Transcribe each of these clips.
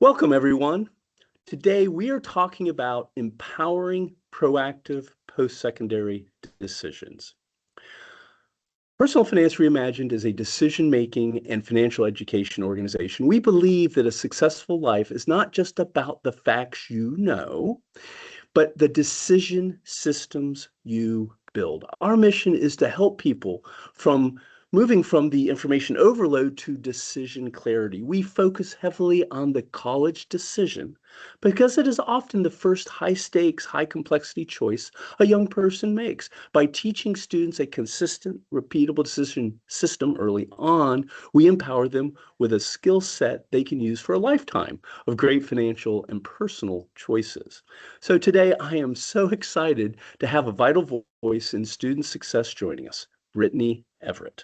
Welcome, everyone. Today, we are talking about empowering proactive post-secondary decisions. Personal Finance Reimagined is a decision-making and financial education organization. We believe that a successful life is not just about the facts you know, but the decision systems you build. Our mission is to help people from moving from the information overload to decision clarity. We focus heavily on the college decision because it is often the first high stakes, high complexity choice a young person makes. By teaching students a consistent, repeatable decision system early on, we empower them with a skill set they can use for a lifetime of great financial and personal choices. So today I am so excited to have a vital voice in student success joining us, Brittany Everett.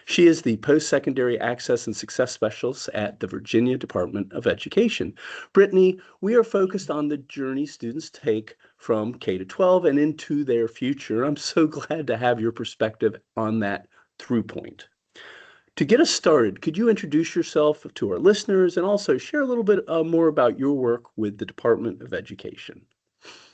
She is the Post-Secondary Access and Success Specialist at the Virginia Department of Education. Brittany, we are focused on the journey students take from K to 12 and into their future. I'm so glad to have your perspective on that through point. To get us started, could you introduce yourself to our listeners and also share a little bit more about your work with the Department of Education?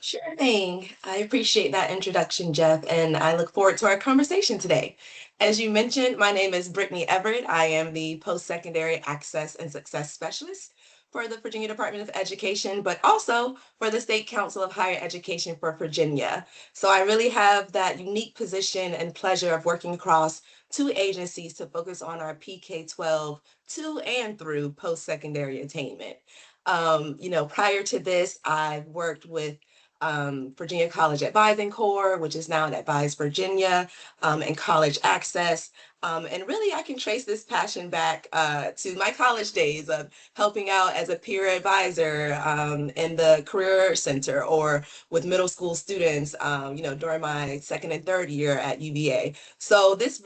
Sure thing. I appreciate that introduction, Jeff, and I look forward to our conversation today. As you mentioned, my name is Brittany Everett. I am the Post-Secondary Access and Success Specialist for the Virginia Department of Education, but also for the State Council of Higher Education for Virginia. So I really have that unique position and pleasure of working across two agencies to focus on our PK-12 to and through post-secondary attainment. Prior to this, I've worked with Virginia College Advising Corps, which is now at Advise Virginia, and College Access. And really, I can trace this passion back to my college days of helping out as a peer advisor in the Career Center or with middle school students, during my second and third year at UVA. So this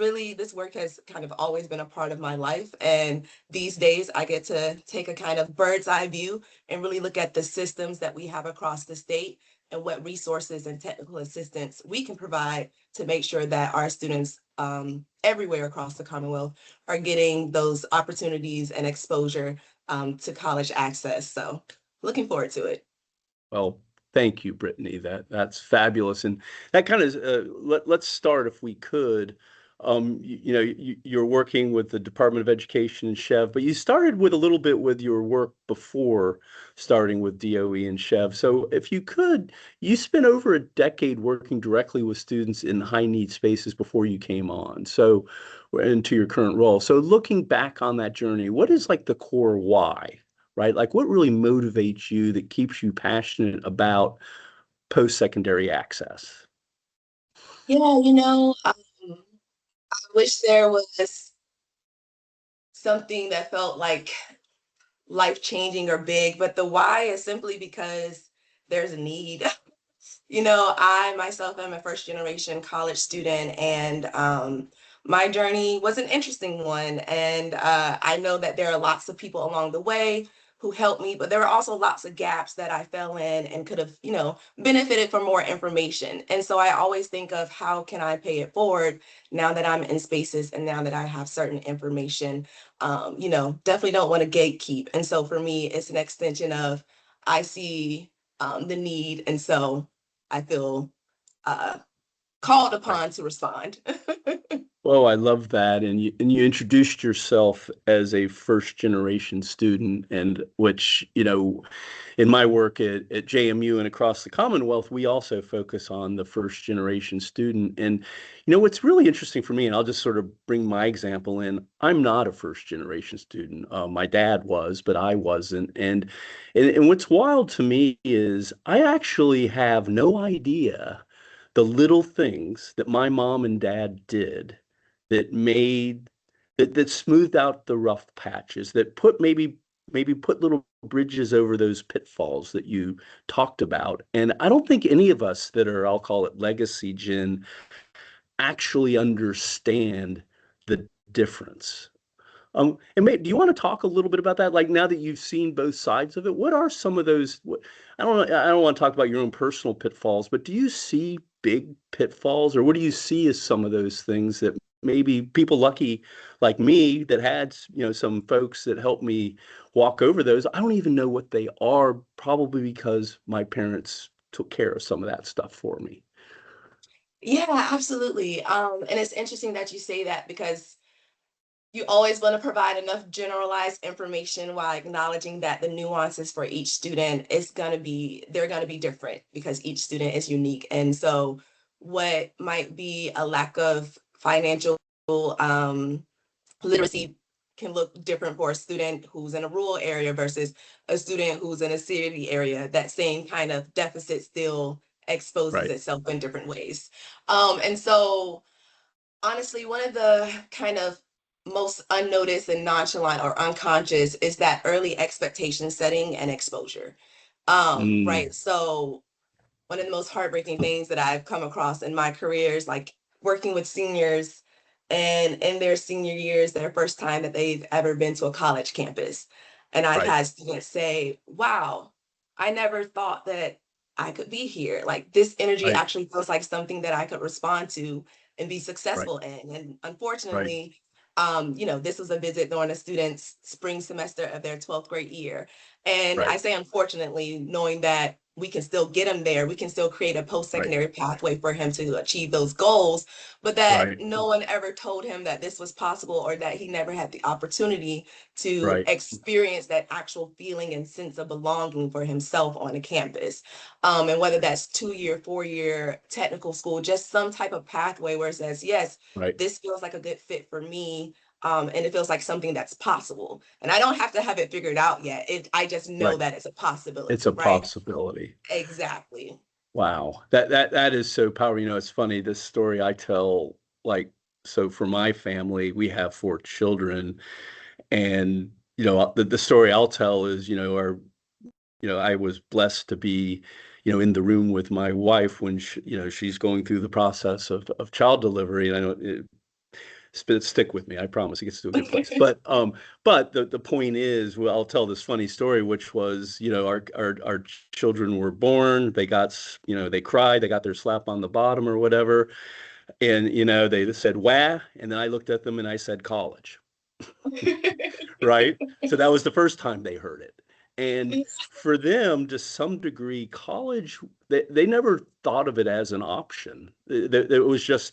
work has kind of always been a part of my life. And these days, I get to take a kind of bird's eye view and really look at the systems that we have across the state and what resources and technical assistance we can provide to make sure that our students everywhere across the Commonwealth are getting those opportunities and exposure to college access. So looking forward to it. Well, thank you, Brittany. That's fabulous. And that kind of let's start if we could. You're working with the Department of Education and Chev, but you started with a little bit with your work before starting with DOE and Chev. So if you could, you spent over a decade working directly with students in high need spaces before you came on. So into your current role. So looking back on that journey, what is like the core why? Right? Like what really motivates you that keeps you passionate about post-secondary access? Yeah, I wish there was something that felt like life-changing or big, but the why is simply because there's a need. I myself am a first generation college student, and my journey was an interesting one. And I know that there are lots of people along the way who helped me, but there were also lots of gaps that I fell in and could have, benefited from more information. And so I always think of how can I pay it forward now that I'm in spaces and now that I have certain information. Definitely don't want to gatekeep. And so for me, it's an extension of I see the need, and so I feel called Right. upon to respond. Oh, I love that. And you introduced yourself as a first generation student, and which, in my work at JMU and across the Commonwealth, we also focus on the first generation student. And what's really interesting for me, and I'll just sort of bring my example in, I'm not a first generation student. My dad was, but I wasn't. And what's wild to me is I actually have no idea the little things that my mom and dad did that made that smoothed out the rough patches, that put maybe put little bridges over those pitfalls that you talked about. And I don't think any of us that are, I'll call it legacy gen, actually understand the difference. Do you want to talk a little bit about that? Like now that you've seen both sides of it, what are some of those? I don't know. I don't want to talk about your own personal pitfalls, but do you see big pitfalls, or what do you see as some of those things that maybe people lucky like me that had, some folks that helped me walk over those. I don't even know what they are, probably because my parents took care of some of that stuff for me. Yeah, absolutely. And it's interesting that you say that because you always want to provide enough generalized information while acknowledging that the nuances for each student is going to be they're going to be different because each student is unique. And so what might be a lack of financial um, literacy can look different for a student who's in a rural area versus a student who's in a city area. That same kind of deficit still exposes Right. itself in different ways. And so honestly, one of the kind of most unnoticed and nonchalant or unconscious is that early expectation setting and exposure. Mm, Right. So one of the most heartbreaking things that I've come across in my career is like working with seniors and in their senior years, their first time that they've ever been to a college campus. And I've right. had students say, wow, I never thought that I could be here. Like this energy Right. actually feels like something that I could respond to and be Right. successful in. And Right. unfortunately, this was a visit during a student's spring semester of their 12th grade year. And I Right. say unfortunately, knowing that we can still get him there, we can still create a Right. post-secondary pathway for him to achieve those goals, but that Right. no one ever told him that this was possible or that he never had the opportunity to Right. experience that actual feeling and sense of belonging for himself on a campus. And whether that's 2 year, 4 year technical school, just some type of pathway where it says, yes, Right. this feels like a good fit for me. And it feels like something that's possible. And I don't have to have it figured out yet. I just know Right. that it's a It's possibility, a right? possibility. Exactly. Wow. That is so powerful. It's funny, this story I tell, like, so for my family, we have four children, and the story I'll tell is, I was blessed to be, in the room with my wife when she's going through the process of child delivery. And I know stick with me. I promise it gets to a good place. But the point is, well, I'll tell this funny story, which was, our children were born. They got, they cried. They got their slap on the bottom or whatever, and they said "wah," and then I looked at them and I said "college." Right? So that was the first time they heard it. And for them, to some degree, college, they never thought of it as an option. It's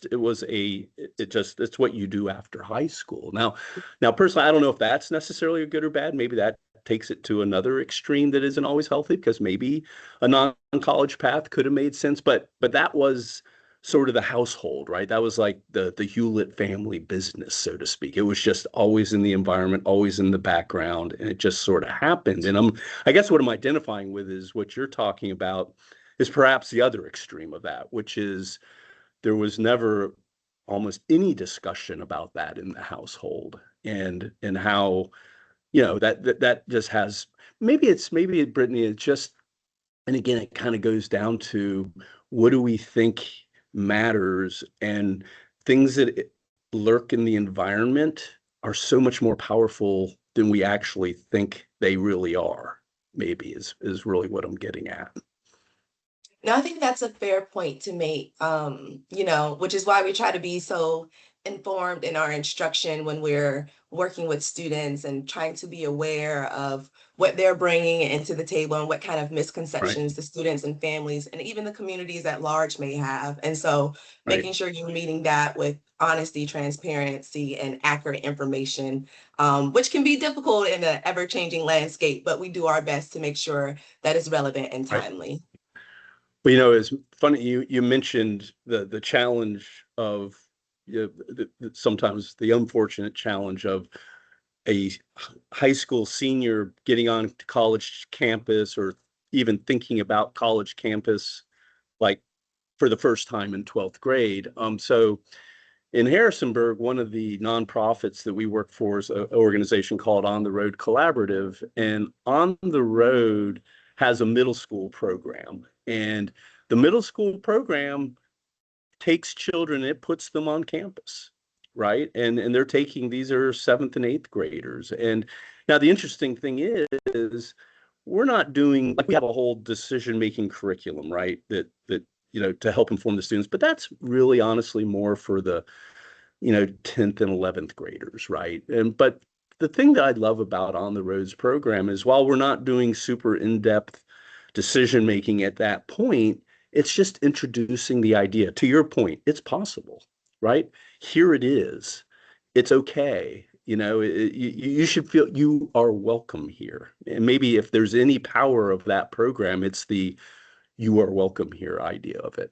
what you do after high school. Now, personally, I don't know if that's necessarily a good or bad. Maybe that takes it to another extreme that isn't always healthy, because maybe a non-college path could have made sense. But that was sort of the household, right? That was like the Hulett family business, so to speak. It was just always in the environment, always in the background, and it just sort of happened. And I guess what I'm identifying with is what you're talking about is perhaps the other extreme of that, which is there was never almost any discussion about that in the household, and how, that just has, maybe Brittany, it's just, and again, it kind of goes down to what do we think matters, and things that lurk in the environment are so much more powerful than we actually think they really are, maybe is really what I'm getting at. No, I think that's a fair point to make, which is why we try to be so informed in our instruction when we're working with students and trying to be aware of what they're bringing into the table and what kind of Right. misconceptions the students and families and even the communities at large may have. And so Right. making sure you're meeting that with honesty, transparency, and accurate information, which can be difficult in an ever-changing landscape, but we do our best to make sure that it's relevant and Right. timely. Well, it's funny you mentioned the challenge of, sometimes the unfortunate challenge of a high school senior getting on to college campus, or even thinking about college campus, like, for the first time in 12th grade. So in Harrisonburg, one of the nonprofits that we work for is an organization called On the Road Collaborative, and On the Road has a middle school program, and the middle school program takes children, it puts them on campus, right? And they're taking, these are seventh and eighth graders. And now the interesting thing is we're not doing, like, we have a whole decision making curriculum, right? That to help inform the students, but that's really honestly more for the 10th and 11th graders, right? But the thing that I love about On the Roads program is while we're not doing super in-depth decision making at that point, it's just introducing the idea. To your point, it's possible, right? Here it is. It's okay. You should feel you are welcome here. And maybe if there's any power of that program, it's the you are welcome here idea of it.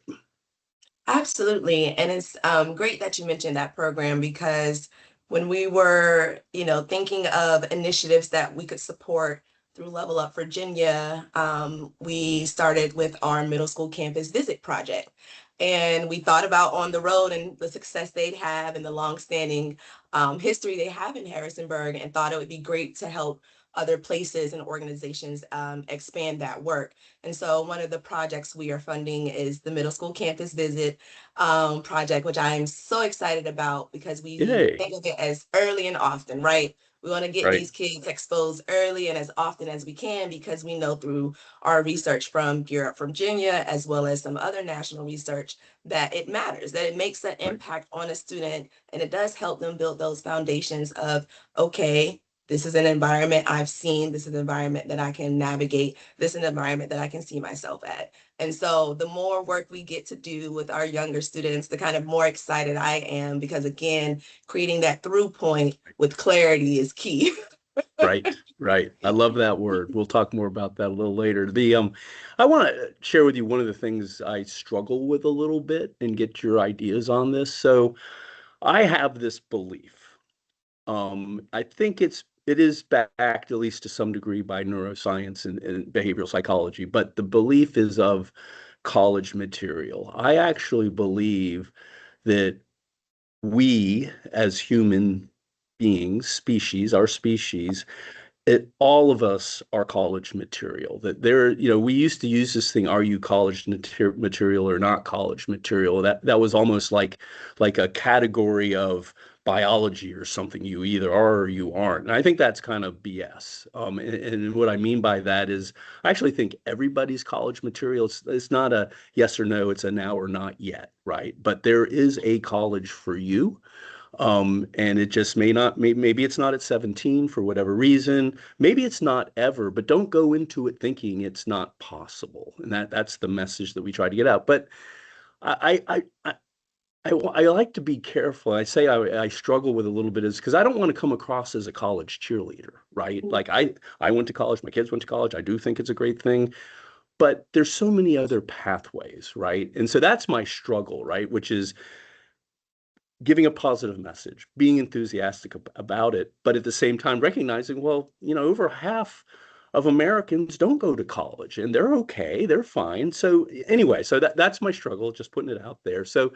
Absolutely. And it's great that you mentioned that program because when we were, thinking of initiatives that we could support through Level Up Virginia, we started with our middle school campus visit project. And we thought about On the Road and the success they'd have and the longstanding history they have in Harrisonburg, and thought it would be great to help other places and organizations expand that work. And so one of the projects we are funding is the middle school campus visit project, which I'm so excited about because we Yay. think of it as early and often, right? We want to get Right. these kids exposed early and as often as we can because we know through our research from Gear Up Virginia, as well as some other national research, that it matters, that it makes an Right. impact on a student, and it does help them build those foundations of, okay, this is an environment I've seen, this is an environment that I can navigate, this is an environment that I can see myself at. And so the more work we get to do with our younger students, the kind of more excited I am because, again, creating that through point with clarity is key. Right, right. I love that word. We'll talk more about that a little later. I want to share with you one of the things I struggle with a little bit and get your ideas on this. So I have this belief. I think it is backed at least to some degree by neuroscience and behavioral psychology, but the belief is of college material. I actually believe that we as human beings, our species, all of us are college material. That we used to use this thing, are you college material or not college material? That was almost like a category of biology or something. You either are or you aren't. And I think that's kind of BS. And what I mean by that is I actually think everybody's college material. It's not a yes or no, it's a now or not yet, right? But there is a college for you. And it just may not, maybe it's not at 17 for whatever reason. Maybe it's not ever, but don't go into it thinking it's not possible. And that's the message that we try to get out. But I, I, I, I like to be careful. I say I struggle with a little bit is because I don't want to come across as a college cheerleader, right? Like I went to college, my kids went to college. I do think it's a great thing, but there's so many other pathways, right? And so that's my struggle, right? Which is giving a positive message, being enthusiastic about it, but at the same time recognizing, well, over half of Americans don't go to college and they're okay, they're fine. So anyway, so that's my struggle, just putting it out there. So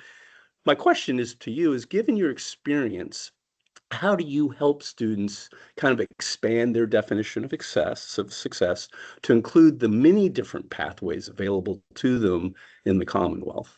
my question is to you is given your experience, how do you help students kind of expand their definition of success to include the many different pathways available to them in the Commonwealth?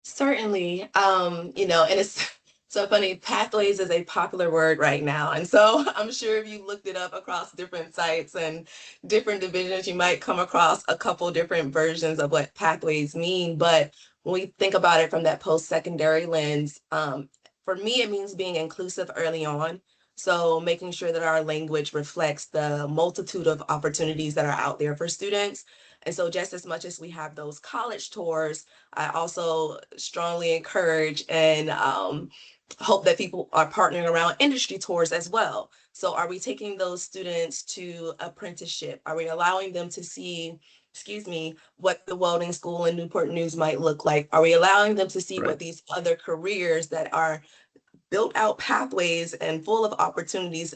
Certainly. And it's so funny. Pathways is a popular word right now. And so I'm sure if you looked it up across different sites and different divisions, you might come across a couple different versions of what pathways mean. But when we think about it from that post-secondary lens, for me, it means being inclusive early on. So making sure that our language reflects the multitude of opportunities that are out there for students. And so just as much as we have those college tours, I also strongly encourage and hope that people are partnering around industry tours as well. So are we taking those students to apprenticeship? Are we allowing them to see, excuse me, what the welding school in Newport News might look like? Are we allowing them to see Right, what these other careers that are built out pathways and full of opportunities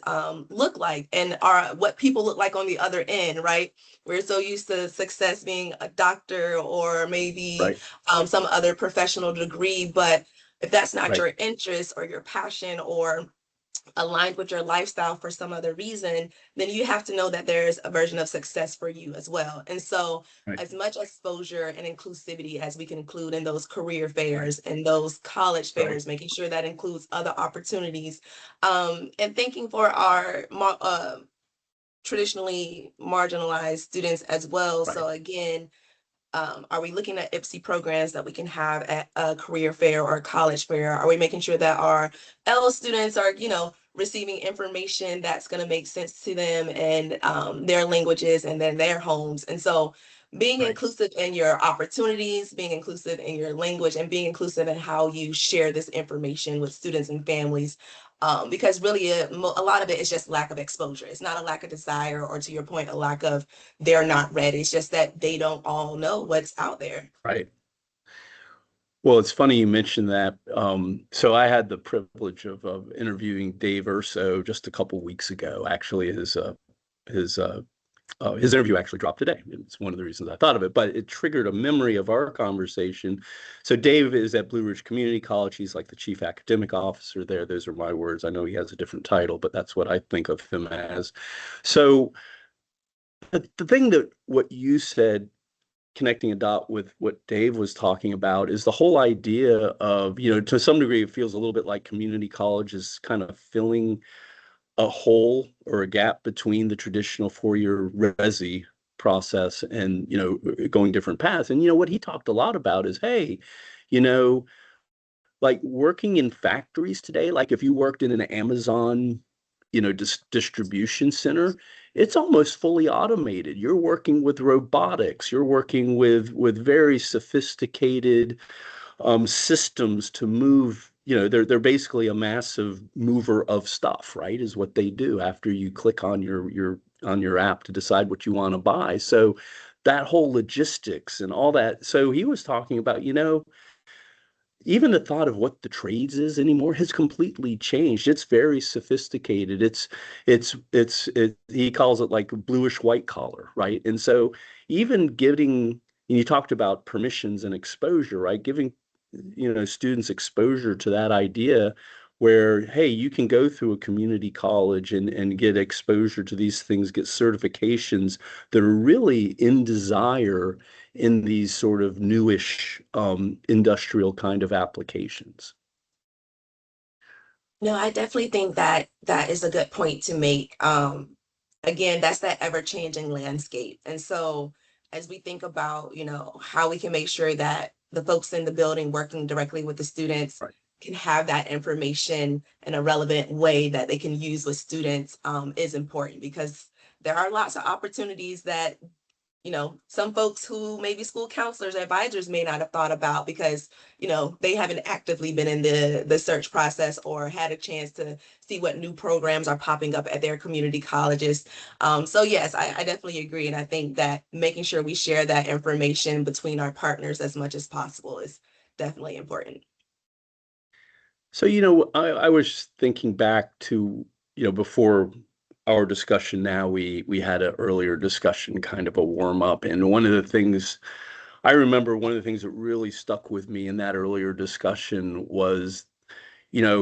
look like, and are what people look like on the other end, right? We're so used to success being a doctor or maybe right, some other professional degree, but if that's not right, your interest or your passion or aligned with your lifestyle for some other reason, then you have to know that there's a version of success for you as well. And so, right, as much exposure and inclusivity as we can include in those career right, fairs and those college right, fairs, making sure that includes other opportunities, and thinking for our traditionally marginalized students as well. right, So, again, Are we looking at IPSY programs that we can have at a career fair or a college fair? Are we making sure that our L students are, receiving information that's going to make sense to them and their languages and then their homes? And so being Right. inclusive in your opportunities, being inclusive in your language, and being inclusive in how you share this information with students and families. Because really a lot of it is just lack of exposure. It's not a lack of desire, or to your point, a lack of they're not ready. It's just that they don't all know what's out there. Right. Well, it's funny you mentioned that. So I had the privilege of interviewing Dave Urso just a couple weeks ago. Actually, his his interview actually dropped today. It's one of the reasons I thought of it, but it triggered a memory of our conversation. So Dave is at Blue Ridge Community College. He's like the chief academic officer there. Those are my words. I know he has a different title, but that's what I think of him as. So the thing that what you said, connecting a dot with what Dave was talking about, is the whole idea of, to some degree, it feels a little bit like community college is kind of filling a hole or a gap between the traditional four-year resi process and, going different paths. And, what he talked a lot about is, hey, you know, like working in factories today, like if you worked in an Amazon, distribution center, it's almost fully automated. You're working with robotics, you're working with very sophisticated systems to move. They're basically a massive mover of stuff, right? Is what they do after you click on your app to decide what you want to buy. So that whole logistics and all that. So he was talking about, even the thought of what the trades is anymore has completely changed. It's very sophisticated. He calls it like bluish white collar, right? And so even and you talked about permissions and exposure, right? Giving, students exposure to that idea where, hey, you can go through a community college and get exposure to these things, get certifications that are really in desire in these sort of newish industrial kind of applications. No, I definitely think that that is a good point to make. Again, that's that ever-changing landscape. And so as we think about, how we can make sure that the folks in the building working directly with the students Right. can have that information in a relevant way that they can use with students, is important, because there are lots of opportunities that some folks who maybe school counselors, advisors may not have thought about, because, they haven't actively been in the search process or had a chance to see what new programs are popping up at their community colleges. So yes, I definitely agree. And I think that making sure we share that information between our partners as much as possible is definitely important. So, I was thinking back to, before our discussion now, we had an earlier discussion, kind of a warm up. And I remember one of the things that really stuck with me in that earlier discussion was,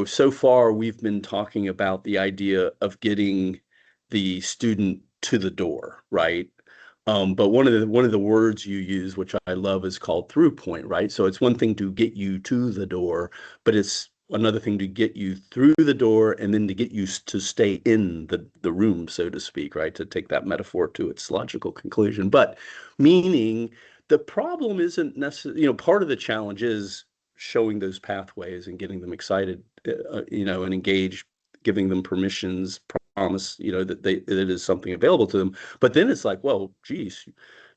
so far we've been talking about the idea of getting the student to the door, right? But one of the words you use, which I love, is called through point, right? So it's one thing to get you to the door, but it's another thing to get you through the door and then to get you to stay in the room, so to speak, right? To take that metaphor to its logical conclusion. But meaning the problem isn't necessarily, part of the challenge is showing those pathways and getting them excited, and engaged, giving them permissions, promise, that it is something available to them. But then it's like, well, geez,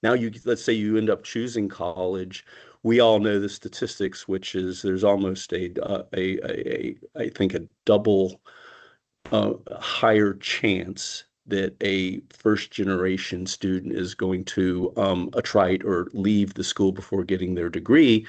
now let's say you end up choosing college. We all know the statistics, which is there's almost I think a double higher chance that a first generation student is going to attrite or leave the school before getting their degree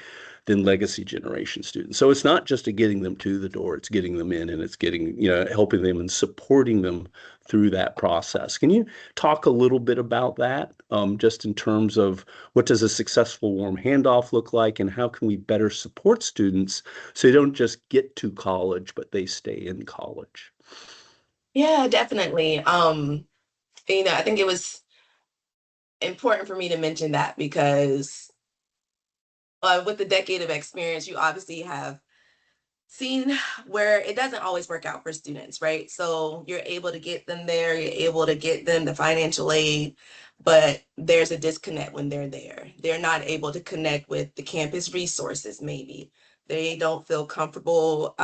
than legacy generation students. So it's not just a getting them to the door, it's getting them in, and it's getting, helping them and supporting them through that process. Can you talk a little bit about that, just in terms of what does a successful warm handoff look like, and how can we better support students so they don't just get to college, but they stay in college? Yeah, definitely. I think it was important for me to mention that because with the decade of experience, you obviously have seen where it doesn't always work out for students, right? So you're able to get them there, you're able to get them the financial aid, but there's a disconnect when they're there. They're not able to connect with the campus resources, maybe. They don't feel comfortable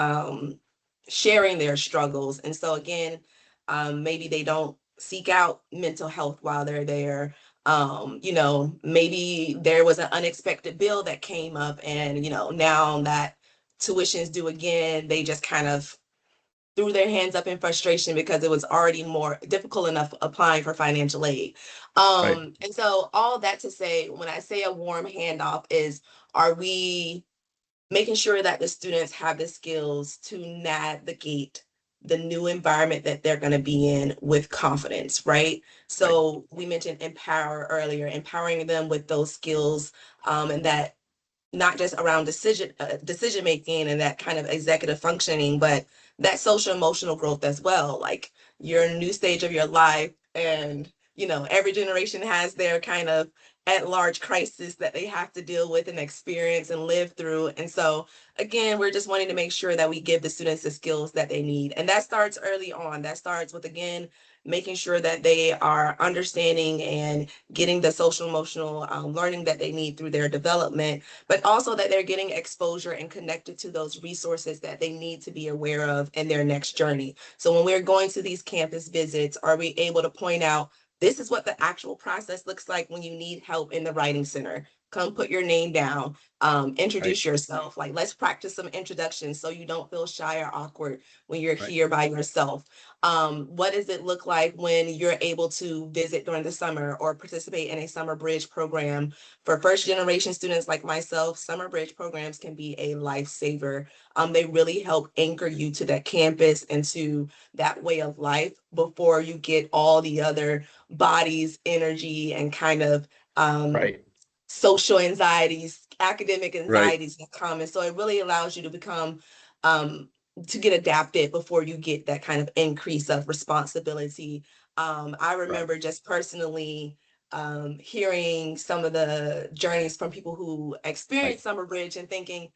sharing their struggles. And so, again, maybe they don't seek out mental health while they're there. Maybe there was an unexpected bill that came up, and, now that tuition's due again, they just kind of threw their hands up in frustration because it was already more difficult enough applying for financial aid. Right. And so all that to say, when I say a warm handoff is, are we making sure that the students have the skills to navigate the new environment that they're going to be in with confidence, right? Right. So we mentioned empower earlier, empowering them with those skills, and that not just around decision making and that kind of executive functioning, but that social emotional growth as well. Like, your new stage of your life, and every generation has their kind of at large crisis that they have to deal with and experience and live through. And so, again, we're just wanting to make sure that we give the students the skills that they need, and that starts early on. That starts with, again, making sure that they are understanding and getting the social emotional learning that they need through their development, but also that they're getting exposure and connected to those resources that they need to be aware of in their next journey. So when we're going to these campus visits, are we able to point out, this is what the actual process looks like when you need help in the writing center? Come put your name down, Right. introduce yourself. Like, let's practice some introductions so you don't feel shy or awkward when you're Right. here by yourself. What does it look like when you're able to visit during the summer or participate in a summer bridge program? For first generation students like myself, summer bridge programs can be a lifesaver. They really help anchor you to that campus and to that way of life before you get all the other bodies, energy, and kind of Right. social anxieties, academic Right. anxieties that come. And so it really allows you to become, um, to get adapted before you get that kind of increase of responsibility. I Right. remember just personally hearing some of the journeys from people who Right. experienced Summer Bridge and thinking,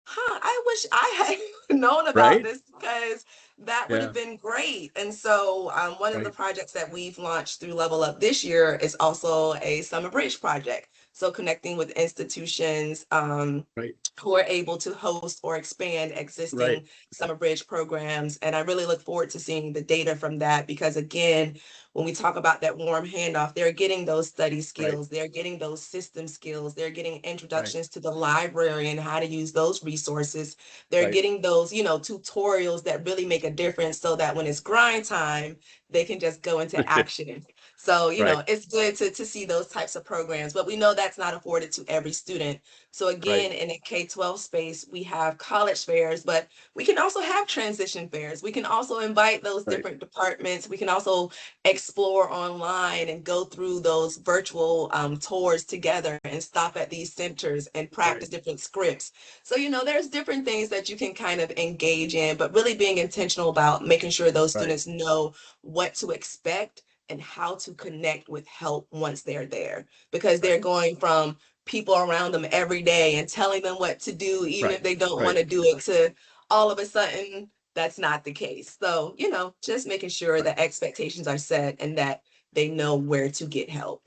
I wish I had known about Right. this, because that would Yeah. have been great. And so, one of the Right. projects that we've launched through Level Up this year is also a Summer Bridge project. So connecting with institutions, Right. who are able to host or expand Right. existing summer bridge programs. And I really look forward to seeing the data from that, because, again, when we talk about that warm handoff, they're getting those study Right. skills, they're getting those system skills, they're getting Right. introductions to the library and how to use those resources. They're Right. getting those, tutorials that really make a difference, so that when it's grind time, they can just go into action. So, Right. it's good to see those types of programs, but we know that's not afforded to every student. So Right. again, in a K-12 space, we have college fairs, but we can also have transition fairs. We can also invite those Right. different departments. We can also explore online and go through those virtual tours together and stop at these centers and Right. practice different scripts. So, there's different things that you can kind of engage in, but really being intentional about making sure those Right. students know what to expect and how to connect with help once they're there, because they're Right. going from people around them every day and telling them what to do, even if Right. they don't want Right. to do it, to all of a sudden, that's not the case. So, just making sure Right. that expectations are set and that they know where to get help.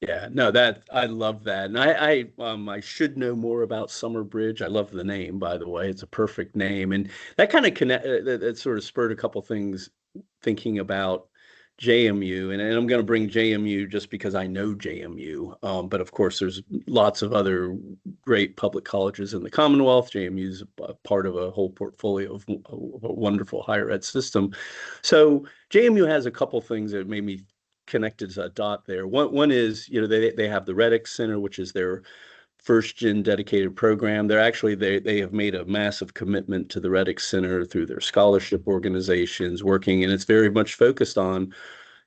Yeah, no, that I love that, and I should know more about Summer Bridge. I love the name, by the way. It's a perfect name, and that kind of that sort of spurred a couple things thinking about JMU, and I'm going to bring JMU just because I know JMU. But of course, there's lots of other great public colleges in the Commonwealth. JMU is a part of a whole portfolio of a wonderful higher ed system. So JMU has a couple things that made me connected as a dot there. One is, they have the Reddick Center, which is their first gen dedicated program. They have made a massive commitment to the Reddick Center through their scholarship organizations working, and it's very much focused on,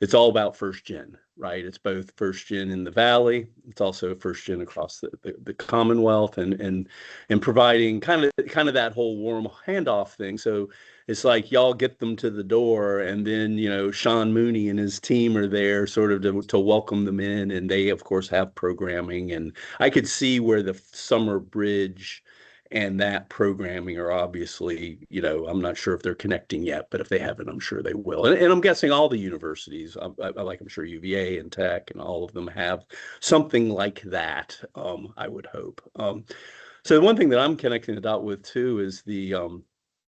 it's all about first gen, right? It's both first gen in the Valley. It's also first gen across the Commonwealth, and providing kind of that whole warm handoff thing. So it's like y'all get them to the door, and then Sean Mooney and his team are there sort of to welcome them in, and they of course have programming, and I could see where the summer bridge and that programming are obviously, I'm not sure if they're connecting yet, but if they haven't, I'm sure they will. And I'm guessing all the universities, I'm sure UVA and Tech and all of them have something like that, I would hope. So the one thing that I'm connecting the dot with too is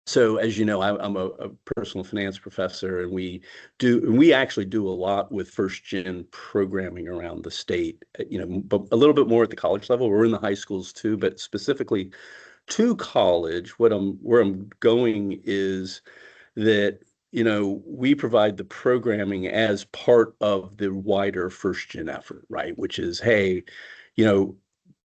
so as you know, I'm a personal finance professor, and we actually do a lot with first gen programming around the state, but a little bit more at the college level. We're in the high schools too, but specifically to college, where I'm going is that we provide the programming as part of the wider first gen effort, right? Which is, hey,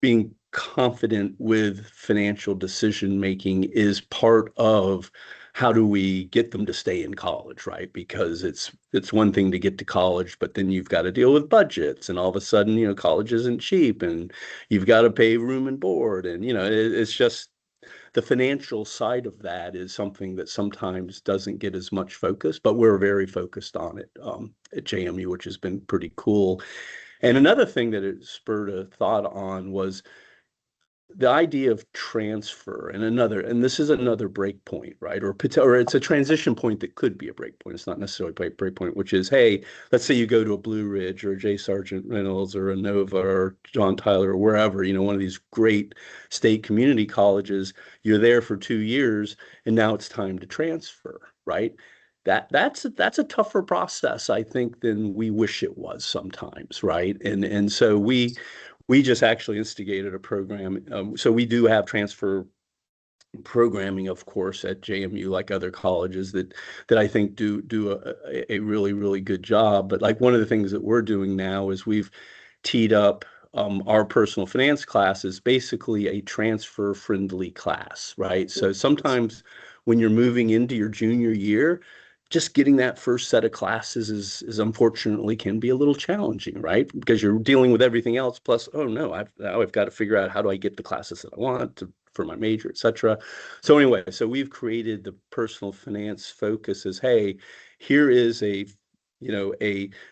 being confident with financial decision making is part of how do we get them to stay in college, right? Because it's one thing to get to college, but then you've got to deal with budgets, and all of a sudden, college isn't cheap, and you've got to pay room and board, and it's just the financial side of that is something that sometimes doesn't get as much focus, but we're very focused on it at JMU, which has been pretty cool. And another thing that it spurred a thought on was the idea of transfer, and this is another break point, right? Or it's a transition point that could be a break point. It's not necessarily a break point, which is, hey, let's say you go to a Blue Ridge or a J. Sargent Reynolds or a Nova or John Tyler or wherever, one of these great state community colleges. You're there for 2 years, and now it's time to transfer, right? That's a tougher process, I think, than we wish it was sometimes, right? And so we just actually instigated a program. So we do have transfer programming, of course, at JMU, like other colleges that I think do a really, really good job. But like one of the things that we're doing now is we've teed up our personal finance class is basically a transfer friendly class, right? So sometimes when you're moving into your junior year, just getting that first set of classes is unfortunately can be a little challenging, right? Because you're dealing with everything else. Plus, oh no, I've got to figure out how do I get the classes that I want for my major, et cetera. So anyway, so we've created the personal finance focus as, hey, here is a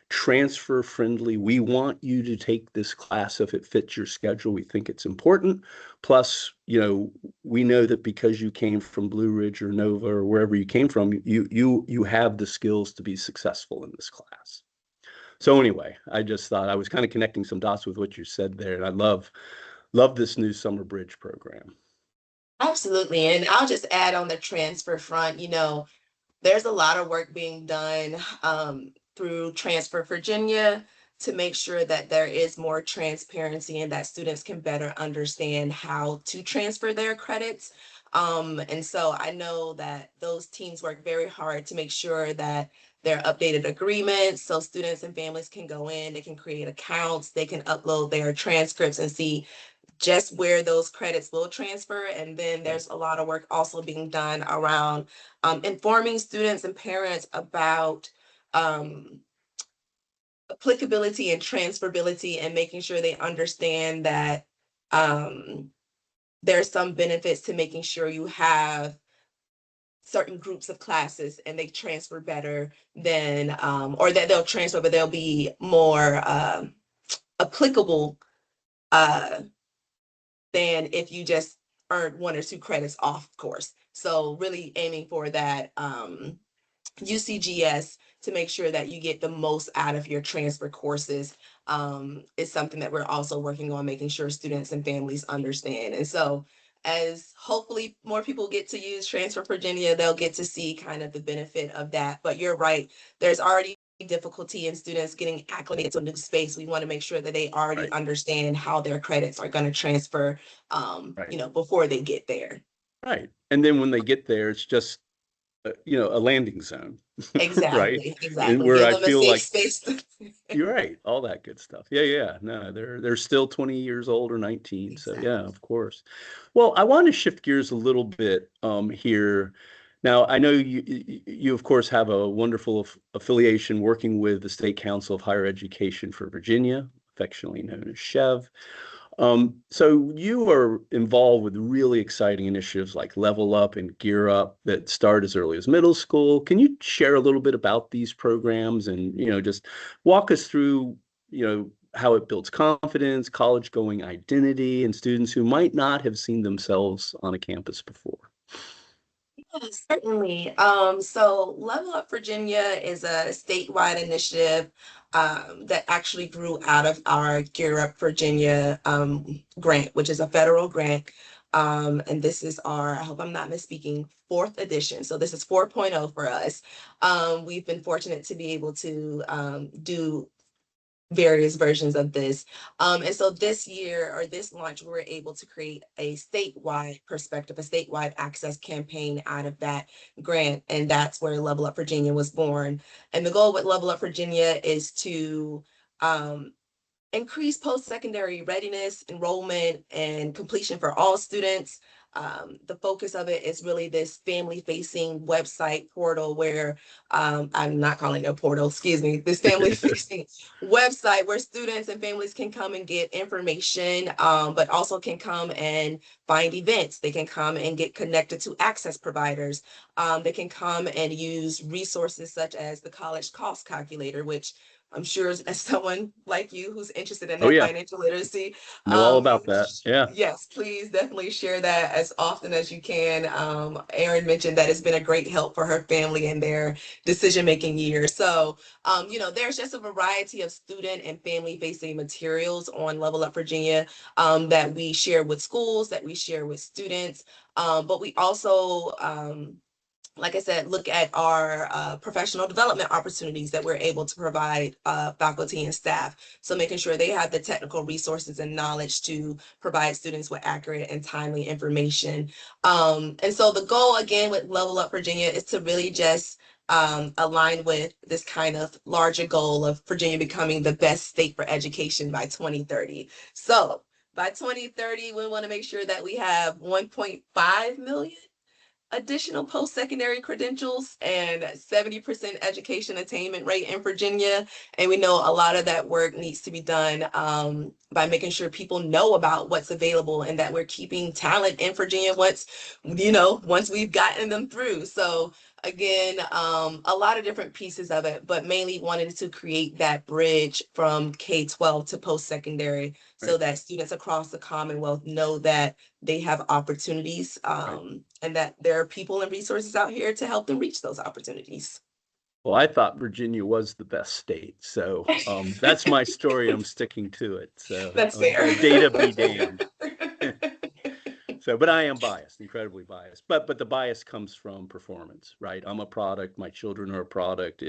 transfer friendly. We want you to take this class if it fits your schedule. We think it's important. Plus, we know that because you came from Blue Ridge or Nova or wherever you came from, you have the skills to be successful in this class. So anyway, I just thought I was kind of connecting some dots with what you said there, and I love this new summer bridge program. Absolutely. And I'll just add on the transfer front, there's a lot of work being done through Transfer Virginia to make sure that there is more transparency and that students can better understand how to transfer their credits. And so I know that those teams work very hard to make sure that there are updated agreements so students and families can go in, they can create accounts, they can upload their transcripts and see just where those credits will transfer. And then there's a lot of work also being done around informing students and parents about applicability and transferability and making sure they understand that there's some benefits to making sure you have certain groups of classes and they transfer better than or that they'll transfer but they'll be more applicable uh, than if you just earned 1 or 2 credits off course. So really aiming for that UCGS to make sure that you get the most out of your transfer courses is something that we're also working on, making sure students and families understand. And so as hopefully more people get to use Transfer Virginia, they'll get to see kind of the benefit of that. But you're right, there's already difficulty in students getting acclimated to a new space. We want to make sure that they already Right, understand how their credits are going to transfer, right, before they get there. right. And then when they get there, it's just a landing zone, right? Exactly, And exactly. where Give I them a feel safe like space. you're right, all that good stuff. Yeah, yeah. No, they're still 20 years old or 19. So yeah, Exactly. of course. Well, I want to shift gears a little bit here. Now, I know you of course have a wonderful affiliation working with the State Council of Higher Education for Virginia, affectionately known as SHEV. So you are involved with really exciting initiatives like Level Up and Gear Up that start as early as middle school. Can you share a little bit about these programs and, just walk us through, how it builds confidence, college-going identity, and students who might not have seen themselves on a campus before. Yeah, certainly. So Level Up Virginia is a statewide initiative that actually grew out of our Gear Up Virginia grant, which is a federal grant. And this is our, I hope I'm not misspeaking, fourth edition. So this is 4.0 for us. We've been fortunate to be able to do various versions of this. And so this year or this launch, we were able to create a statewide perspective, a statewide access campaign out of that grant. And that's where Level Up Virginia was born. And the goal with Level Up Virginia is to increase post-secondary readiness, enrollment, and completion for all students. The focus of it is really this family-facing website portal where I'm not calling it a portal, excuse me, this family-facing website where students and families can come and get information, but also can come and find events. They can come and get connected to access providers. They can come and use resources such as the college cost calculator, which I'm sure as someone like you who's interested in Oh that yeah, financial literacy, know all about that. Yeah. yes, please definitely share that as often as you can. Erin mentioned that it's been a great help for her family in their decision-making year. So, there's just a variety of student and family-facing materials on Level Up Virginia that we share with schools, that we share with students, but we also like I said, look at our professional development opportunities that we're able to provide faculty and staff. So making sure they have the technical resources and knowledge to provide students with accurate and timely information. And so the goal again with Level Up Virginia is to really just align with this kind of larger goal of Virginia becoming the best state for education by 2030. So by 2030, we want to make sure that we have 1.5 million additional post-secondary credentials and 70% education attainment rate in Virginia. And we know a lot of that work needs to be done by making sure people know about what's available and that we're keeping talent in Virginia once we've gotten them through. So again, a lot of different pieces of it, but mainly wanted to create that bridge from K-12 to post-secondary so that students across the Commonwealth know that they have opportunities and that there are people and resources out here to help them reach those opportunities. Well, I thought Virginia was the best state, so that's my story. I'm sticking to it. So That's fair. data be damned. So, but I am biased, incredibly biased. But the bias comes from performance, right? I'm a product. My children are a product.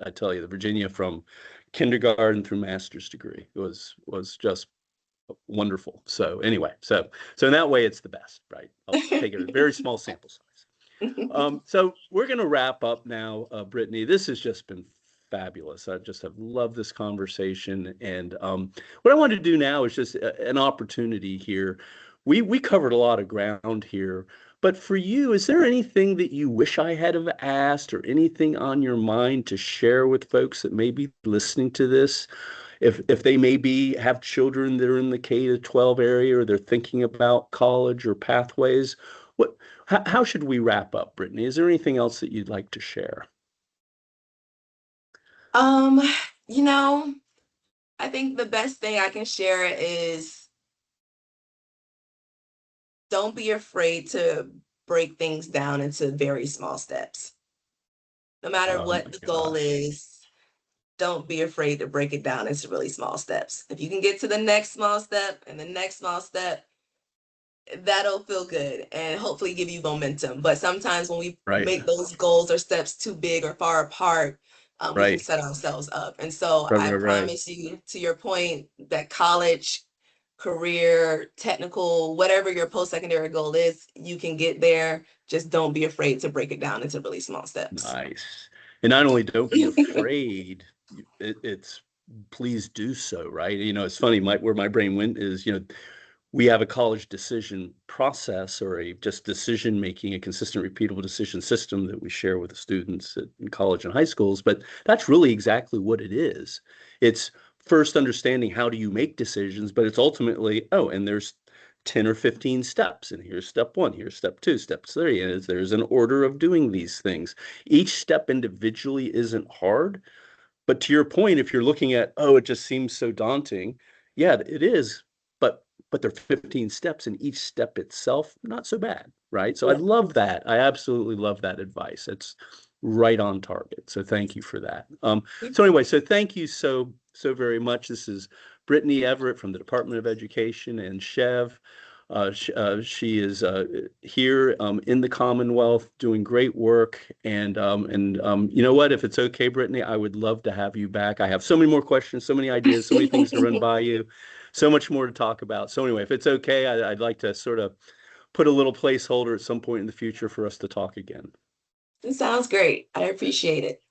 I tell you, the Virginia from kindergarten through master's degree was just wonderful. So anyway, so in that way, it's the best, right? I'll take a very small sample size. So we're going to wrap up now, Brittany. This has just been fabulous. I just have loved this conversation. And what I want to do now is just an opportunity here. We covered a lot of ground here, but for you, is there anything that you wish I had have asked or anything on your mind to share with folks that may be listening to this? If they maybe have children that are in the K to 12 area or they're thinking about college or pathways, how should we wrap up, Brittany? Is there anything else that you'd like to share? Um, you know, I think the best thing I can share is don't be afraid to break things down into very small steps. No matter Oh what my the goal gosh. is, don't be afraid to break it down into really small steps. If you can get to the next small step and the next small step, that'll feel good and hopefully give you momentum. But sometimes when we Right, make those goals or steps too big or far apart, we can right, set ourselves up. And so right, I right, right. promise you, to your point, that college, career, technical, whatever your post-secondary goal is, you can get there. Just don't be afraid to break it down into really small steps. Nice. And not only don't be afraid, it's please do so, right? It's funny, where my brain went is, we have a college decision process or a just decision making, a consistent, repeatable decision system that we share with the students in college and high schools. But that's really exactly what it is. It's first understanding how do you make decisions, but it's ultimately, and there's 10 or 15 steps. And here's step one, here's step two, step three. And there's an order of doing these things. Each step individually isn't hard, But to your point, if you're looking at, oh, it just seems so daunting, yeah, it is, but there are 15 steps, and each step itself not so bad, right? So I Yeah. love that. I absolutely love that advice. It's right on target. So thank you for that. So anyway, so thank you so very much. This is Brittany Everett from the Department of Education and Chev. She is here in the Commonwealth doing great work. And you know what? If it's okay, Brittany, I would love to have you back. I have so many more questions, so many ideas, so many things to run by you, so much more to talk about. So anyway, if it's okay, I'd like to sort of put a little placeholder at some point in the future for us to talk again. It sounds great. I appreciate it.